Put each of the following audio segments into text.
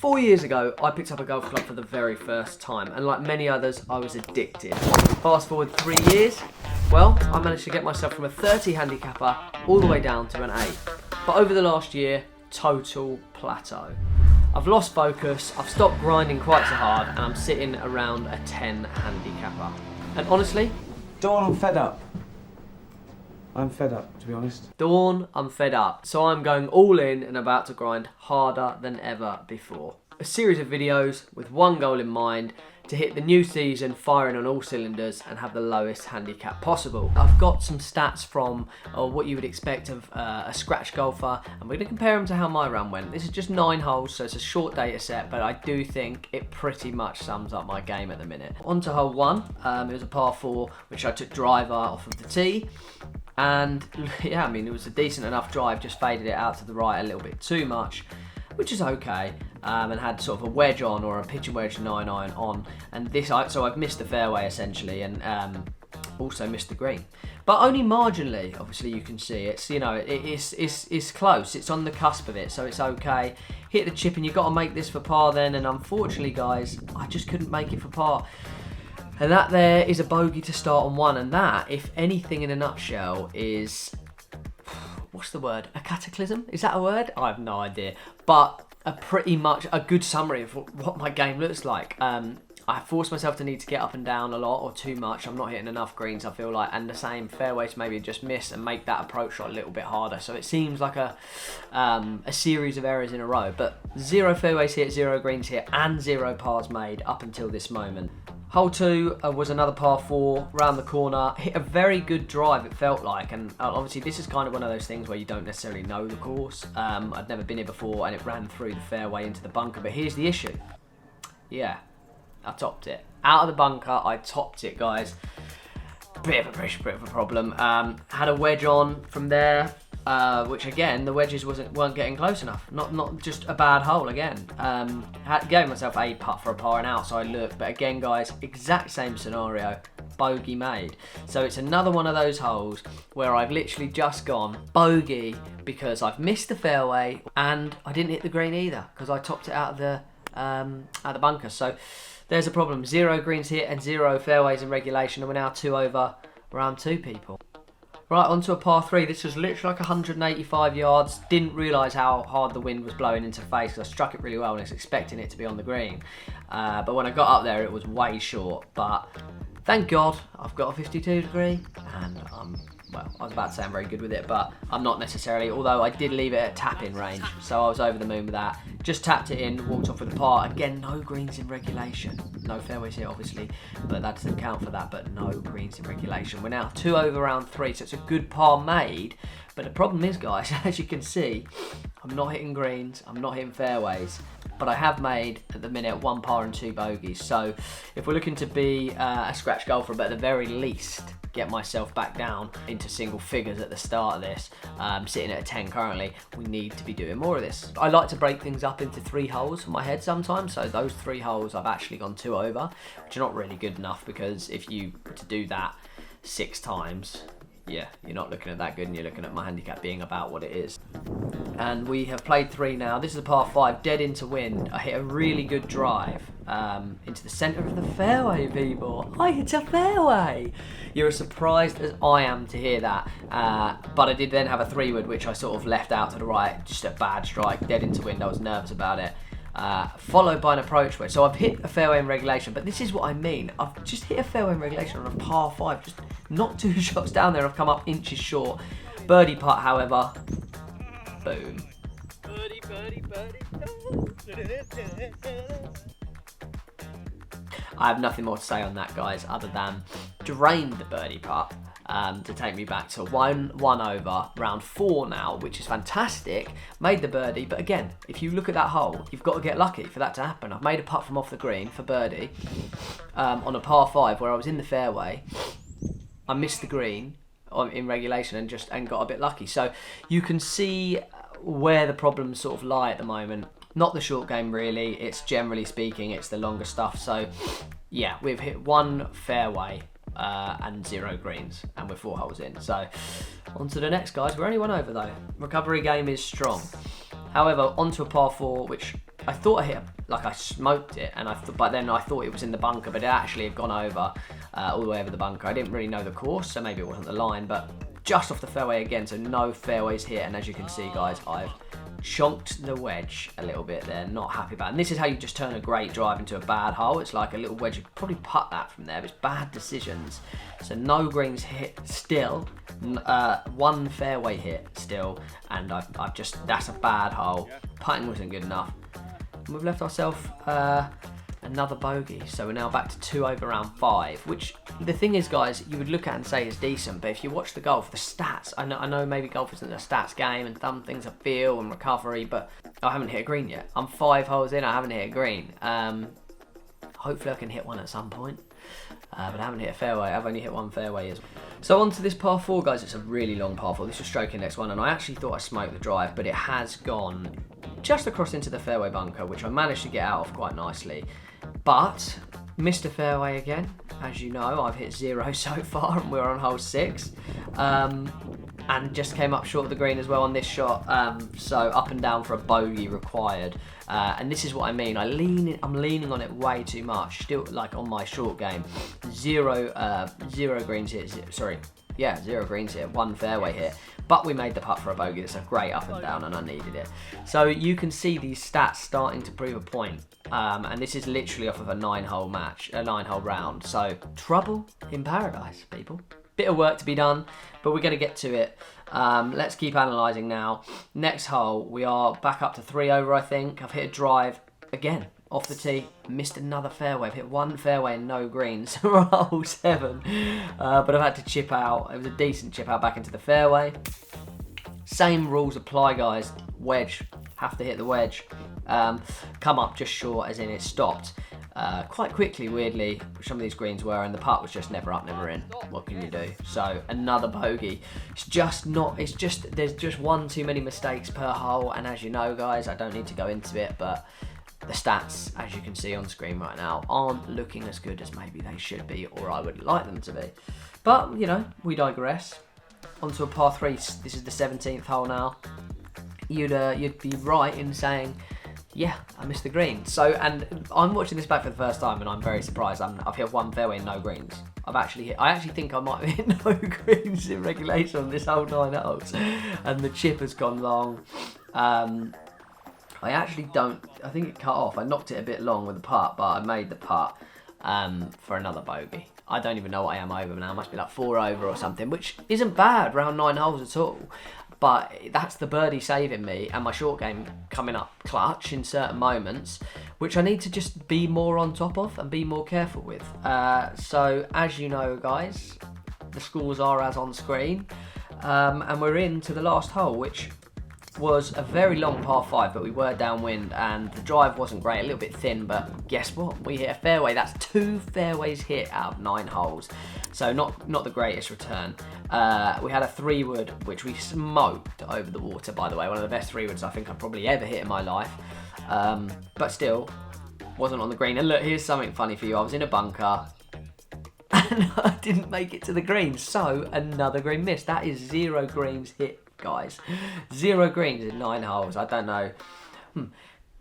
4 years ago, I picked up a golf club for the very first time, and like many others, I was addicted. Fast forward 3 years, well, I managed to get myself from a 30 handicapper all the way down to an 8. But over the last year, total plateau. I've lost focus, I've stopped grinding quite so hard, and I'm sitting around a 10 handicapper. And honestly, Dawn, I'm fed up. I'm fed up, to be honest. Dawn, I'm fed up. So I'm going all in and about to grind harder than ever before. A series of videos with one goal in mind: to hit the new season firing on all cylinders and have the lowest handicap possible. I've got some stats from what you would expect of a scratch golfer, and we're going to compare them to how my round went. This is just 9 holes, so it's a short data set, but I do think it pretty much sums up my game at the minute. On to hole 1, it was a par 4, which I took driver off of the tee. And yeah, I mean, it was a decent enough drive, just faded it out to the right a little bit too much, which is okay, and had sort of a wedge on, or a pitching wedge 9-iron on, and so I've missed the fairway essentially, and also missed the green, but only marginally. Obviously you can see it's, you know, it's close, it's on the cusp of it, so it's okay. Hit the chip and you've got to make this for par then, and unfortunately guys, I just couldn't make it for par. And that there is a bogey to start on 1, and that, if anything in a nutshell, is, what's the word? A cataclysm? Is that a word? I have no idea. But pretty much a good summary of what my game looks like. I force myself to need to get up and down a lot, or too much. I'm not hitting enough greens, I feel like, and the same fairways maybe just miss and make that approach shot a little bit harder. So it seems like a series of errors in a row. But 0 fairways hit, 0 greens hit, and 0 pars made up until this moment. Hole 2 was another par 4, round the corner, hit a very good drive it felt like, and obviously this is kind of one of those things where you don't necessarily know the course. I'd never been here before, and it ran through the fairway into the bunker, but here's the issue. Yeah, I topped it. Out of the bunker, I topped it, guys. Bit of a problem. Had a wedge on from there, which again, the wedges weren't getting close enough. Not just a bad hole again. Gave myself a putt for a par and out, so I looked. But again, guys, exact same scenario, bogey made. So it's another one of those holes where I've literally just gone bogey because I've missed the fairway and I didn't hit the green either because I topped it out of the bunker. So there's a problem. 0 greens hit and 0 fairways in regulation, and we're now 2 over round 2 people. Right, onto a par 3. This was literally like 185 yards. Didn't realise how hard the wind was blowing into the face because I struck it really well and I was expecting it to be on the green. But when I got up there, it was way short. But thank God I've got a 52 degree, and well, I was about to say I'm very good with it, but I'm not necessarily, although I did leave it at tap-in range, so I was over the moon with that. Just tapped it in, walked off with a par. Again, no greens in regulation. No fairways here, obviously, but that doesn't count for that, but no greens in regulation. We're now 2 over round 3, so it's a good par made, but the problem is, guys, as you can see, I'm not hitting greens, I'm not hitting fairways, but I have made, at the minute, 1 par and 2 bogeys. So if we're looking to be a scratch golfer, but at the very least, get myself back down into single figures at the start of this, sitting at a 10 currently, we need to be doing more of this. I like to break things up into 3 holes for my head sometimes, so those 3 holes I've actually gone 2 over, which are not really good enough, because if you were to do that 6 times, yeah, you're not looking at that good, and you're looking at my handicap being about what it is. And we have played 3 now. This is a par 5, dead into wind. I hit a really good drive into the centre of the fairway, people. I hit a fairway. You're as surprised as I am to hear that. But I did then have a 3-wood, which I sort of left out to the right. Just a bad strike, dead into wind. I was nervous about it. Followed by an approach wedge. So I've hit a fairway in regulation, but this is what I mean. I've just hit a fairway in regulation on a par 5, just not 2 shots down there. I've come up inches short. Birdie putt, however, boom. Birdie, birdie, birdie. I have nothing more to say on that, guys, other than drained the birdie putt to take me back to 1 over, round 4 now, which is fantastic. Made the birdie, but again, if you look at that hole, you've got to get lucky for that to happen. I've made a putt from off the green for birdie on a par 5 where I was in the fairway. I missed the green in regulation and got a bit lucky. So you can see where the problems sort of lie at the moment. Not the short game really, it's generally speaking, it's the longer stuff. So yeah, we've hit 1 fairway and 0 greens, and we're 4 holes in. So on to the next, guys. We're only 1 over though. Recovery game is strong. However, onto a par 4, which I thought I hit, like I smoked it, and but then I thought it was in the bunker, but it actually had gone over, all the way over the bunker. I didn't really know the course, so maybe it wasn't the line, but just off the fairway again, so no fairways hit, and as you can see, guys, I've chonked the wedge a little bit there, not happy about it. And this is how you just turn a great drive into a bad hole. It's like a little wedge, you could probably putt that from there, but it's bad decisions. So no greens hit still, one fairway hit still, and I've just, that's a bad hole. Putting wasn't good enough. And we've left ourselves another bogey, so we're now back to 2 over round 5, which the thing is, guys, you would look at and say is decent, but if you watch the golf, the stats, I know maybe golf isn't a stats game and some things are feel and recovery, but I haven't hit a green yet. I'm 5 holes in, I haven't hit a green. Hopefully I can hit one at some point, but I haven't hit a fairway. I've only hit one fairway as well. So on to this par 4, guys. It's a really long par 4. This was stroking next one, and I actually thought I smoked the drive, but it has gone just across into the fairway bunker, which I managed to get out of quite nicely. But missed a fairway again. As you know, I've hit 0 so far, and we're on hole 6. And just came up short of the green as well on this shot. So up and down for a bogey required. And this is what I mean. I'm leaning on it way too much. Still, like on my short game, zero greens hit. Zero greens hit. 1 fairway hit. But we made the putt for a bogey. That's a great up and down, and I needed it. So you can see these stats starting to prove a point. And this is literally off of a 9-hole match, a 9-hole round. So trouble in paradise, people. Bit of work to be done, but we're going to get to it. Let's keep analysing now. Next hole, we are back up to 3 over, I think. I've hit a drive again off the tee, missed another fairway. I've hit 1 fairway and no greens. We're on hole 7, but I've had to chip out. It was a decent chip out back into the fairway. Same rules apply, guys. Wedge, have to hit the wedge. Come up just short, as in it stopped. Quite quickly, weirdly, some of these greens were, and the putt was just never up, never in. What can you do? So another bogey. It's just there's just one too many mistakes per hole, and as you know, guys, I don't need to go into it, but the stats, as you can see on screen right now, aren't looking as good as maybe they should be, or I would like them to be. But you know, we digress. Onto a par 3. This is the 17th hole now. You'd be right in saying, yeah, I missed the green. So, and I'm watching this back for the first time, and I'm very surprised. I've hit 1 fairway and no greens. I actually think I might have hit no greens in regulation on this whole 9 holes, and the chip has gone long. I think it cut off. I knocked it a bit long with the putt, but I made the putt for another bogey. I don't even know what I am over now. It must be like 4 over or something, which isn't bad round 9 holes at all. But that's the birdie saving me, and my short game coming up clutch in certain moments, which I need to just be more on top of and be more careful with. So as you know, guys, the scores are as on screen, and we're into the last hole, which was a very long par 5, but we were downwind, and the drive wasn't great, a little bit thin, but guess what? We hit a fairway. That's 2 fairways hit out of 9 holes, so not the greatest return. We had a 3-wood, which we smoked over the water, by the way. One of the best 3-woods I think I've probably ever hit in my life, but still wasn't on the green. And look, here's something funny for you. I was in a bunker, and I didn't make it to the green, so another green miss. That is 0 greens hit, guys. 0 greens in 9 holes. I don't know.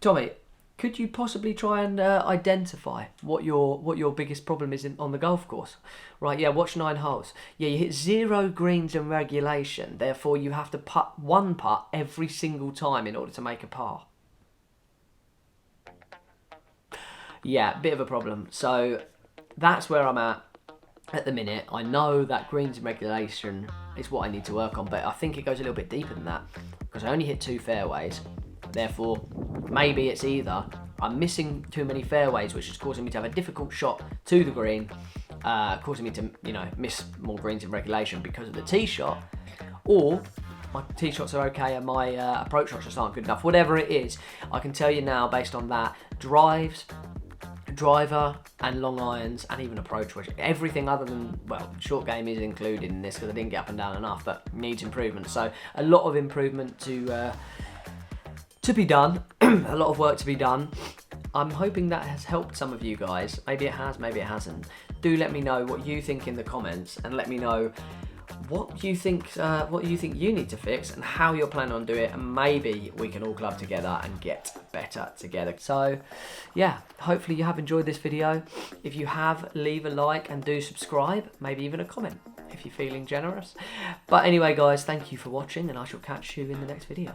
Tommy, could you possibly try and identify what your biggest problem is on the golf course? Right, yeah, watch 9 holes. Yeah, you hit 0 greens in regulation, therefore you have to putt 1 putt every single time in order to make a par. Yeah, bit of a problem. So that's where I'm at the minute. I know that greens in regulation is what I need to work on, but I think it goes a little bit deeper than that, because I only hit 2 fairways. Therefore, maybe it's either I'm missing too many fairways, which is causing me to have a difficult shot to the green, causing me to, miss more greens in regulation because of the tee shot, or my tee shots are okay and my approach shots just aren't good enough. Whatever it is, I can tell you now, based on that, driver and long irons and even approach, which everything other than, well, short game is included in this because I didn't get up and down enough, but needs improvement. So a lot of improvement to be done, a lot of work to be done. I'm hoping that has helped some of you guys. Maybe it has, maybe it hasn't. Do let me know what you think in the comments, and let me know what you think you need to fix and how you're planning on doing it, and maybe we can all club together and get better together. So yeah, hopefully you have enjoyed this video. If you have, leave a like and do subscribe, maybe even a comment if you're feeling generous. But anyway guys, thank you for watching, and I shall catch you in the next video.